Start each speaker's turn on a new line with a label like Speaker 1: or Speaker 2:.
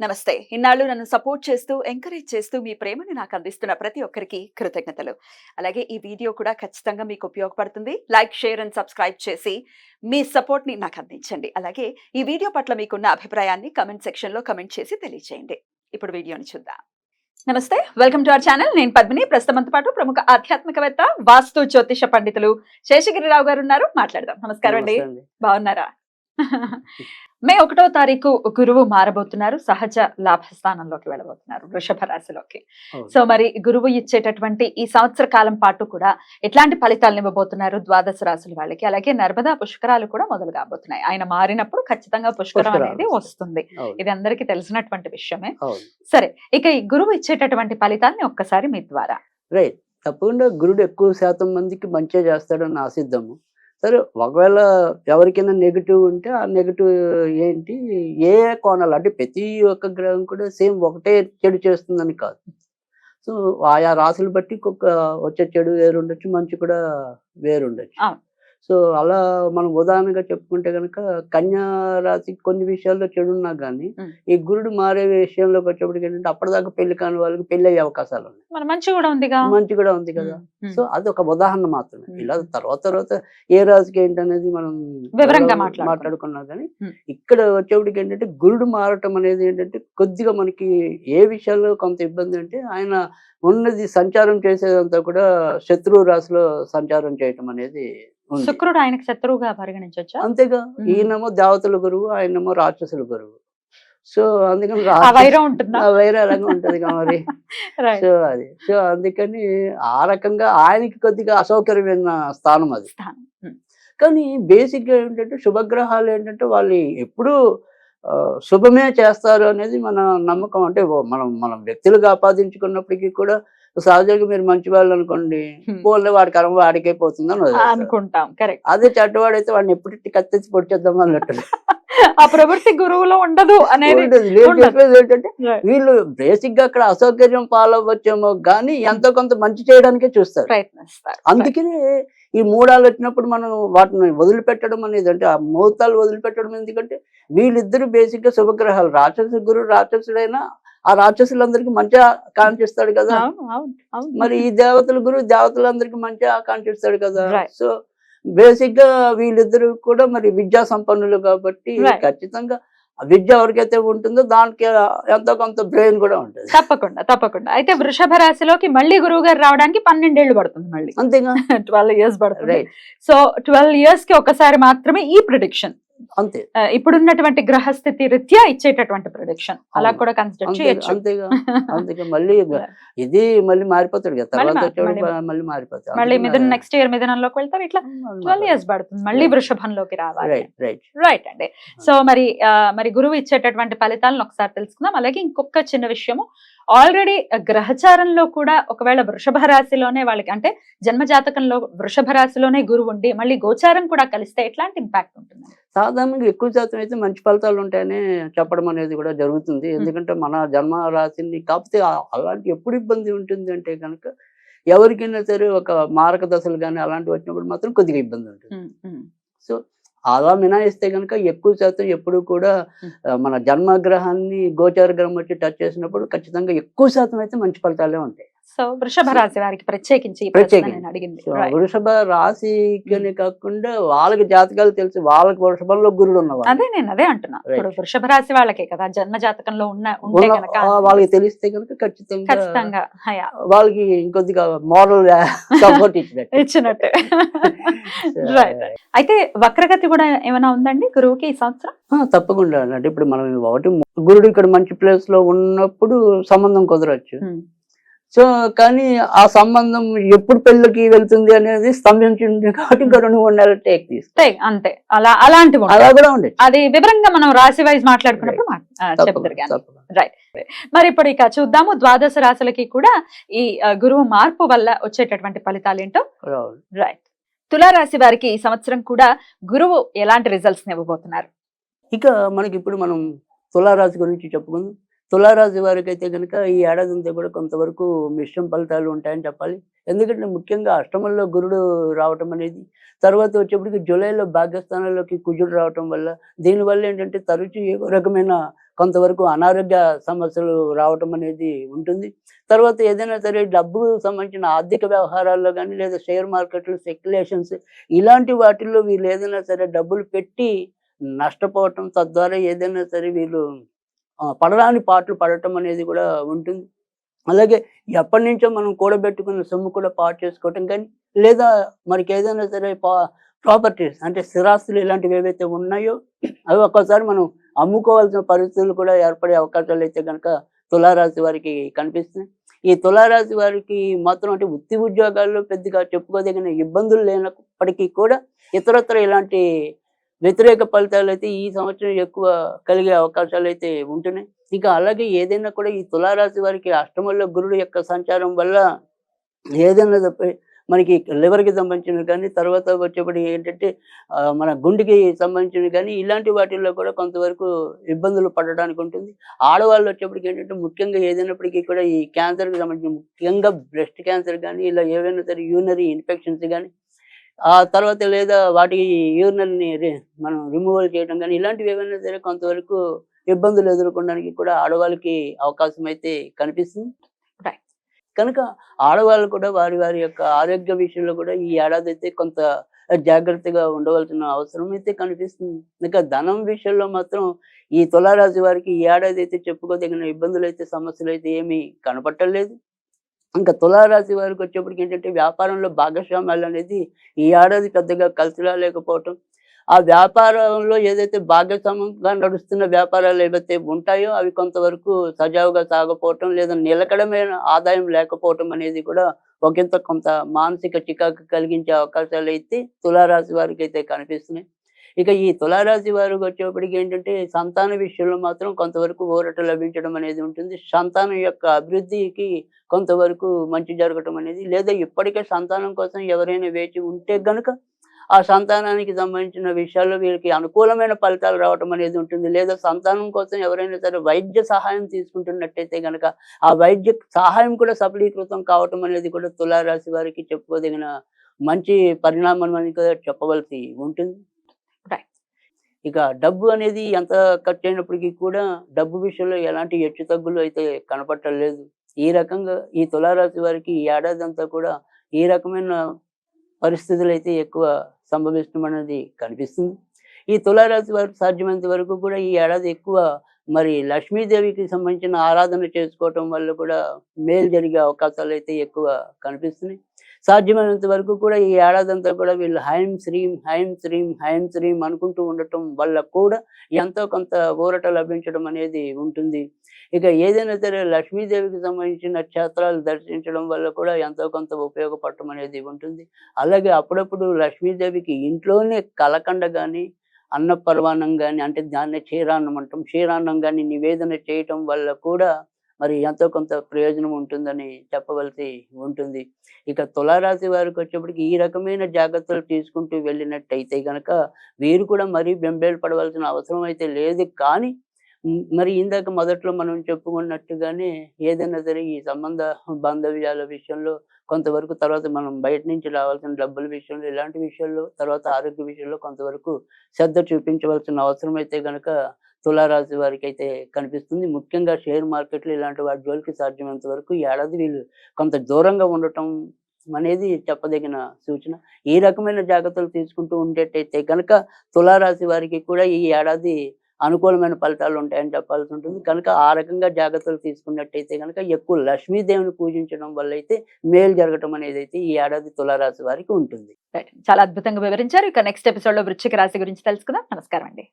Speaker 1: నమస్తే. ఇన్నాళ్ళు నన్ను సపోర్ట్ చేస్తూ, ఎంకరేజ్ చేస్తూ మీ ప్రేమని నాకు అందిస్తున్న ప్రతి ఒక్కరికి కృతజ్ఞతలు. అలాగే ఈ వీడియో కూడా ఖచ్చితంగా మీకు ఉపయోగపడుతుంది. లైక్, షేర్ అండ్ సబ్స్క్రైబ్ చేసి మీ సపోర్ట్‌ని నాకు అందించండి. అలాగే ఈ వీడియో పట్ల మీకున్న అభిప్రాయాన్ని కామెంట్ సెక్షన్‌లో కామెంట్ చేసి తెలియజేయండి. ఇప్పుడు వీడియోని చూద్దాం. నమస్తే. Welcome to our channel. నేను పద్మిని. ప్రస్తుతం మనతో పాటు ప్రముఖ ఆధ్యాత్మికవేత్త, వాస్తు జ్యోతిష పండితులు శేషగిరిరావు గారు ఉన్నారు. మాట్లాడదాం. నమస్కారం అండి.
Speaker 2: నమస్తే అండి.
Speaker 1: బాగున్నారా? మే 1వ తారీఖు గురువు మారబోతున్నారు. సహజ లాభస్థానంలోకి వెళ్ళబోతున్నారు, వృషభ రాశిలోకి.
Speaker 2: అవును.
Speaker 1: సో మరి గురువు ఇచ్చేటటువంటి ఈ సంవత్సర కాలం పాటు కూడా ఎట్లాంటి ఫలితాలను ఇవ్వబోతున్నారు ద్వాదశ రాశుల వాళ్ళకి? అలాగే నర్మదా పుష్కరాలు కూడా మొదలు కాబోతున్నాయి. ఆయన మారినప్పుడు ఖచ్చితంగా పుష్కరం
Speaker 2: పుష్కరాలు
Speaker 1: అనేది
Speaker 2: వస్తాయి.
Speaker 1: వస్తుంది.
Speaker 2: అవును.
Speaker 1: ఇది అందరికీ తెలిసినటువంటి విషయమే.
Speaker 2: అవును.
Speaker 1: సరే, ఇక ఈ గురువు ఇచ్చేటటువంటి ఫలితాలని ఒక్కసారి మీ ద్వారా.
Speaker 2: రైట్. తప్పకుండా గురుడు ఎక్కువ శాతం మందికి మంచే చేస్తాడని ఆశిద్దాము. సరే, ఒకవేళ ఎవరికైనా నెగటివ్ ఉంటే ఆ నెగటివ్ ఏంటి, ఏ కోణాలు అంటే ప్రతి ఒక్క గ్రహం కూడా సేమ్ ఒకటే చెడు చేస్తుందని కాదు. సో ఆయా రాశులు బట్టి వచ్చే చెడు వేరుండొచ్చు, మంచి కూడా వేరుండొచ్చు.
Speaker 1: అవును.
Speaker 2: సో అలా మనం ఉదాహరణగా చెప్పుకుంటే కనుక కన్యా రాశి కొన్ని విషయాల్లో చెడు ఉన్నా కానీ ఈ గురుడు మారే విషయంలోకి వచ్చేప్పటికి ఏంటంటే అప్పటిదాకా పెళ్లి కాని వాళ్ళకి పెళ్లి అయ్యే అవకాశాలు ఉన్నాయి.
Speaker 1: మరి మంచి కూడా ఉందిగా.
Speaker 2: మంచి కూడా ఉంది కదా. సో అది ఒక ఉదాహరణ మాత్రమే. ఇలా తర్వాత ఏ రాశికి ఏంటనేది మనం
Speaker 1: వివరంగా
Speaker 2: మాట్లాడుకున్నా కానీ ఇక్కడ వచ్చేప్పటికి ఏంటంటే గురుడు మారటం అనేది ఏంటంటే కొద్దిగా మనకి ఏ విషయాల్లో కొంత ఇబ్బంది అంటే ఆయన ఉన్నది సంచారం చేసేదంతా కూడా శత్రువు రాశిలో సంచారం చేయటం అనేది ఉంది.
Speaker 1: శుక్రుడు ఆయనకు శత్రువుగా పరిగణించొచ్చా?
Speaker 2: అంతేగా. ఈయనేమో దేవతల గురువు, ఆయనేమో రాక్షసుల గురువు. సో అందుకని
Speaker 1: ఆ వైరం ఉంటుందా?
Speaker 2: వైరం అలాగే ఉంటది మరి.
Speaker 1: Right.
Speaker 2: సో అందుకని ఆ రకంగా ఆయనకి కొద్దిగా అసౌకర్యమైన స్థానం అది. కానీ బేసిక్ గా ఏంటంటే శుభగ్రహాలు ఏంటంటే వాళ్ళు ఎప్పుడూ శుభమే చేస్తారు అనేది మన నమ్మకం. అంటే మనం వ్యక్తులుగా ఆపాదించుకున్నప్పటికీ కూడా సహజంగా మీరు మంచి వాళ్ళు అనుకోండి, పోలే వాడి కర్మ వాడికే పోతుందని
Speaker 1: అనుకుంటాం. కరెక్ట్.
Speaker 2: అదే చెడ్డవాడైతే వాడిని ఎప్పుడు కత్తెచ్చి పొడిచేద్దాం అన్నట్టు.
Speaker 1: ఆ ప్రవృత్తి గురువులో ఉండదు అనేది.
Speaker 2: చెప్పేది ఏంటంటే వీళ్ళు బేసిక్ గా అక్కడ అసౌకర్యం పాలవ్వచ్చేమో కానీ ఎంతో కొంత మంచి చేయడానికే చూస్తారు,
Speaker 1: ప్రయత్నిస్తారు.
Speaker 2: అందుకనే ఈ మూడాలు వచ్చినప్పుడు మనం వాటిని వదిలిపెట్టడం అనేది, అంటే ఆ ముహూర్తాలు వదిలిపెట్టడం ఎందుకంటే వీళ్ళిద్దరు బేసిక్ గా శుభగ్రహాలు. రాక్షసు గురువు రాక్షసుడైనా ఆ రాక్షసులందరికీ మంచిగా కాంక్షిస్తాడు కదా. మరి ఈ దేవతల గురువు దేవతలందరికీ మంచిగా ఆకాంక్షిస్తాడు కదా. సో బేసిక్ గా వీళ్ళిద్దరు కూడా మరి విద్యా సంపన్నులు కాబట్టి ఖచ్చితంగా విద్య ఎవరికైతే ఉంటుందో దానికి ఎంతో కొంత బ్రెయిన్ కూడా ఉంటుంది.
Speaker 1: తప్పకుండా. అయితే వృషభ రాశిలోకి మళ్ళీ గురువు గారు రావడానికి 12 ఏళ్ళు పడుతుంది. మళ్ళీ
Speaker 2: అంతేగా
Speaker 1: 12 years పడుతుంది. సో 12 years కి ఒకసారి మాత్రమే ఈ ప్రిడిక్షన్. అంతే. ఇప్పుడున్నటువంటి గ్రహస్థితి రీత్యా ఇచ్చేటటువంటి ప్రొడిక్షన్ అలా కూడా కన్సిడర్ చేయొచ్చు.
Speaker 2: అంతేగా మళ్ళీ ఇది మళ్ళీ మారిపోతాడు కదా, తర్వాత మళ్ళీ మారిపోతాడు.
Speaker 1: మళ్ళీ మిథున నెక్స్ట్ ఇయర్ మిథునంలోకి వెళ్తారు. ఇట్లా 12 years పడుతుంది మళ్ళీ వృషభంలోకి రావాలి. రైట్ అండి. సో మరి గురువు ఇచ్చేటటువంటి ఫలితాలను ఒకసారి తెలుసుకుందాం. అలాగే ఇంకొక చిన్న విషయము, ఆల్రెడీ గ్రహచారంలో కూడా ఒకవేళ వృషభ రాశిలోనే వాళ్ళకి, అంటే జన్మ జాతకంలో వృషభ రాశిలోనే గురువు ఉండి మళ్ళీ గోచారం కూడా కలిస్తే ఎట్లాంటి ఇంపాక్ట్ ఉంటుంది?
Speaker 2: సాధారణంగా ఎక్కువ శాతం అయితే మంచి ఫలితాలు ఉంటాయని చెప్పడం అనేది కూడా జరుగుతుంది. ఎందుకంటే మన జన్మ రాశిని, కాకపోతే అలాంటి ఎప్పుడు ఇబ్బంది ఉంటుంది అంటే కనుక ఎవరికైనా సరే ఒక మారక దశలు కానీ అలాంటివి వచ్చినప్పుడు మాత్రం కొద్దిగా ఇబ్బంది ఉంటుంది. సో అలా మినాయిస్తే కనుక ఎక్కువ శాతం ఎప్పుడు కూడా మన జన్మగ్రహాన్ని గోచార గ్రహం వచ్చి టచ్ చేసినప్పుడు ఖచ్చితంగా ఎక్కువ శాతం అయితే మంచి ఫలితాలే ఉంటాయి.
Speaker 1: సో వృషభ రాశి వారికి ప్రత్యేకించి
Speaker 2: వృషభ రాశికి కాకుండా వాళ్ళకి జాతకాలు తెలిసి వాళ్ళకి వృషభంలో గురుడు ఉన్నవాళ్ళు.
Speaker 1: అదే అంటున్నా. ఇప్పుడు వృషభ రాశి వాళ్ళకే కదా జన్మ జాతకంలో
Speaker 2: వాళ్ళకి తెలిస్తే కనుక
Speaker 1: ఖచ్చితంగా
Speaker 2: వాళ్ళకి ఇంకొద్దిగా మోరల్ సపోర్ట్
Speaker 1: ఇచ్చినట్టు. అయితే వక్రగతి కూడా ఏమైనా ఉందండి గురువుకి ఈ సంవత్సరం?
Speaker 2: తప్పకుండా. అంటే ఇప్పుడు మనం ఒకటి గురుడు ఇక్కడ మంచి ప్లేస్ లో ఉన్నప్పుడు సంబంధం కుదరచ్చు. సో కానీ ఆ సంబంధం ఎప్పుడు పెళ్ళికి వెళ్తుంది అనేది స్తంభించింది కాబట్టి ఇంకా 2-3 నెలలు టేక్ తీస్తాయి.
Speaker 1: అంతే. అలాంటివి
Speaker 2: అలా కూడా ఉండదు.
Speaker 1: అది వివరంగా మనం రాశి వైజ్ మాట్లాడుకున్నప్పుడు చెప్తారు. రైట్. మరి ఇప్పుడు ఇక చూద్దాము ద్వాదశ రాశులకి కూడా ఈ గురువు మార్పు వల్ల వచ్చేటటువంటి ఫలితాలు ఏంటో. రైట్. తులారాశి వారికి ఈ సంవత్సరం కూడా గురువు ఎలాంటి రిజల్ట్స్ ఇవ్వబోతున్నారు?
Speaker 2: ఇక మనకి ఇప్పుడు మనం తులారాశి గురించి చెప్పుకుందాం. తులారాశి వారికి అయితే కనుక ఈ ఏడాది అంతా కూడా కొంతవరకు మిశ్రమ ఫలితాలు ఉంటాయని చెప్పాలి. ఎందుకంటే ముఖ్యంగా అష్టమంలో గురుడు రావటం అనేది, తర్వాత వచ్చేప్పటికి జూలైలో భాగ్యస్థానంలోకి కుజుడు రావటం వల్ల, దీనివల్ల ఏంటంటే తరచూ ఏదో రకమైన కొంతవరకు అనారోగ్య సమస్యలు రావటం అనేది ఉంటుంది. తర్వాత ఏదైనా సరే డబ్బుకు సంబంధించిన ఆర్థిక వ్యవహారాల్లో గానీ, లేదా షేర్ మార్కెట్లు, స్పెక్యులేషన్స్ ఇలాంటి వాటిల్లో వీళ్ళు ఏదైనా సరే డబ్బులు పెట్టి నష్టపోవటం, తద్వారా ఏదైనా సరే వీళ్ళు పడరాని పాటలు పడటం అనేది కూడా ఉంటుంది. అలాగే ఎప్పటినుంచో మనం కూడబెట్టుకున్న సొమ్ము కూడా పాడు చేసుకోవటం కానీ, లేదా మనకేదైనా సరే ప్రాపర్టీస్ అంటే స్థిరాస్తులు ఇలాంటివి ఏవైతే ఉన్నాయో అవి ఒక్కోసారి మనం అమ్ముకోవాల్సిన పరిస్థితులు కూడా ఏర్పడే అవకాశాలు అయితే గనక తులారాశి వారికి కనిపిస్తున్నాయి. ఈ తులారాశి వారికి మాత్రం అంటే వృత్తి ఉద్యోగాల్లో పెద్దగా చెప్పుకోదగిన ఇబ్బందులు లేనప్పటికీ కూడా ఇతరత్ర ఇలాంటి వ్యతిరేక ఫలితాలైతే ఈ సంవత్సరం ఎక్కువ కలిగే అవకాశాలైతే ఉంటున్నాయి. ఇక అలాగే ఏదైనా కూడా ఈ తులారాశి వారికి అష్టమంలో గురుడు యొక్క సంచారం వల్ల ఏదైనా మనకి లివర్‌కి సంబంధించినవి కానీ, తర్వాత వచ్చేప్పటికి ఏంటంటే మన గుండెకి సంబంధించినవి కానీ, ఇలాంటి వాటిల్లో కూడా కొంతవరకు ఇబ్బందులు పడడానికి ఉంటుంది. ఆడవాళ్ళు వచ్చేప్పటికి ఏంటంటే ముఖ్యంగా ఏదైనప్పటికీ కూడా ఈ క్యాన్సర్‌కి సంబంధించిన ముఖ్యంగా బ్రెస్ట్ క్యాన్సర్ కానీ, ఇలా ఏవైనా సరే యూరినరీ ఇన్ఫెక్షన్స్ కానీ, ఆ తర్వాత లేదా వాటి యూరినల్‌ని మనం రిమూవల్ చేయడం కానీ, ఇలాంటివి ఏవైనా సరే కొంతవరకు ఇబ్బందులు ఎదుర్కొనడానికి కూడా ఆడవాళ్ళకి అవకాశం అయితే కనిపిస్తుంది.
Speaker 1: రైట్.
Speaker 2: కనుక ఆడవాళ్ళు కూడా వారి వారి యొక్క ఆరోగ్య విషయంలో కూడా ఈ ఏడాది అయితే కొంత జాగ్రత్తగా ఉండవలసిన అవసరం అయితే కనిపిస్తుంది. ఇక ధనం విషయంలో మాత్రం ఈ తులారాశి వారికి ఈ ఏడాది అయితే చెప్పుకోదగిన ఇబ్బందులు అయితే సమస్యలు అయితే ఏమీ కనపట్టలేదు. ఇంకా తులారాశి వారికి వచ్చేప్పటికి ఏంటంటే వ్యాపారంలో భాగస్వామ్యాలు అనేది ఈ ఏడాది పెద్దగా కలిసి రాలేకపోవటం, ఆ వ్యాపారంలో ఏదైతే భాగస్వామ్యంగా నడుస్తున్న వ్యాపారాలు ఏవైతే ఉంటాయో అవి కొంతవరకు సజావుగా సాగపోవటం, లేదా నిలకడమైన ఆదాయం లేకపోవటం అనేది కూడా ఒకంత కొంత మానసిక చికాకు కలిగించే అవకాశాలు అయితే తులారాశి వారికి అయితే కనిపిస్తున్నాయి. ఇక ఈ తులారాశి వారికి వచ్చేప్పటికి ఏంటంటే సంతాన విషయంలో మాత్రం కొంతవరకు ఊరట లభించడం అనేది ఉంటుంది. సంతానం యొక్క అభివృద్ధికి కొంతవరకు మంచి జరగటం అనేది, లేదా ఇప్పటికే సంతానం కోసం ఎవరైనా వేచి ఉంటే గనుక ఆ సంతానానికి సంబంధించిన విషయాల్లో వీళ్ళకి అనుకూలమైన ఫలితాలు రావటం అనేది ఉంటుంది. లేదా సంతానం కోసం ఎవరైనా సరే వైద్య సహాయం తీసుకుంటున్నట్టయితే గనక ఆ వైద్య సహాయం కూడా సఫలీకృతం కావటం అనేది కూడా తులారాశి వారికి చెప్పుకోదగిన మంచి పరిణామం అని కూడా చెప్పవలసి ఉంటుంది.
Speaker 1: రైట్.
Speaker 2: ఇక డబ్బు అనేది ఎంత ఖర్చయినప్పటికీ కూడా డబ్బు విషయంలో ఎలాంటి హెచ్చుతగ్గులు అయితే కనపట్టలేదు. ఈ రకంగా ఈ తులారాశి వారికి ఈ ఏడాది అంతా కూడా ఈ రకమైన పరిస్థితులైతే ఎక్కువ సంభవిస్తామనేది కనిపిస్తుంది. ఈ తులారాశి వారు సాధ్యమైనంత వరకు కూడా ఈ ఏడాది ఎక్కువ మరి లక్ష్మీదేవికి సంబంధించిన ఆరాధన చేసుకోవటం వల్ల కూడా మేలు జరిగే అవకాశాలు అయితే ఎక్కువ కనిపిస్తున్నాయి. సాధ్యమైనంత వరకు కూడా ఈ ఏడాది అంతా కూడా వీళ్ళు హైం శ్రీం హైం శ్రీం హైం శ్రీం అనుకుంటూ ఉండటం వల్ల కూడా ఎంతో కొంత ఊరట లభించడం అనేది ఉంటుంది. ఇక ఏదైనా సరే లక్ష్మీదేవికి సంబంధించిన క్షేత్రాలు దర్శించడం వల్ల కూడా ఎంతో కొంత ఉపయోగపడటం అనేది ఉంటుంది. అలాగే అప్పుడప్పుడు లక్ష్మీదేవికి ఇంట్లోనే కలకండ కానీ, అన్నపరమాన్నం గాని, అంటే దాన్నే క్షీరాన్నం అంటాం. క్షీరాన్నం గాని నివేదన చేయటం వల్ల కూడా మరి ఎంతో కొంత ప్రయోజనం ఉంటుందని చెప్పవలసి ఉంటుంది. ఇక తులారాశి వారికి వచ్చేప్పటికి ఈ రకమైన జాగ్రత్తలు తీసుకుంటూ వెళ్ళినట్టయితే గనక వీరు కూడా మరీ బెంబేలు పడవలసిన అవసరం అయితే లేదు. కానీ మరి ఇందాక మొదట్లో మనం చెప్పుకున్నట్టుగానే ఏదైనా సరే ఈ సంబంధ బాంధవ్యాల విషయంలో కొంతవరకు, తర్వాత మనం బయట నుంచి రావాల్సిన డబ్బుల విషయంలో, ఇలాంటి విషయాల్లో, తర్వాత ఆరోగ్య విషయంలో కొంతవరకు శ్రద్ధ చూపించవలసిన అవసరం అయితే గనక తులారాశి వారికి అయితే కనిపిస్తుంది. ముఖ్యంగా షేర్ మార్కెట్లు ఇలాంటి వాటి జోలికి సాధ్యమైనంత వరకు ఈ ఏడాది వీళ్ళు కొంత దూరంగా ఉండటం అనేది చెప్పదగిన సూచన. ఈ రకమైన జాగ్రత్తలు తీసుకుంటూ ఉండేటైతే గనక తులారాశి వారికి కూడా ఈ ఏడాది అనుకూలమైన ఫలితాలు ఉంటాయని చెప్పాల్సి ఉంటుంది. కనుక ఆ రకంగా జాగ్రత్తలు తీసుకున్నట్టయితే గనక ఎక్కువ లక్ష్మీదేవిని పూజించడం వల్ల అయితే మేలు జరగటం అనేది అయితే ఈ ఏడాది తులారాశి వారికి ఉంటుంది.
Speaker 1: రైట్. చాలా అద్భుతంగా వివరించారు. ఇక నెక్స్ట్ ఎపిసోడ్ లో వృశ్చిక రాశి గురించి తెలుసుకుందాం. నమస్కారం అండి.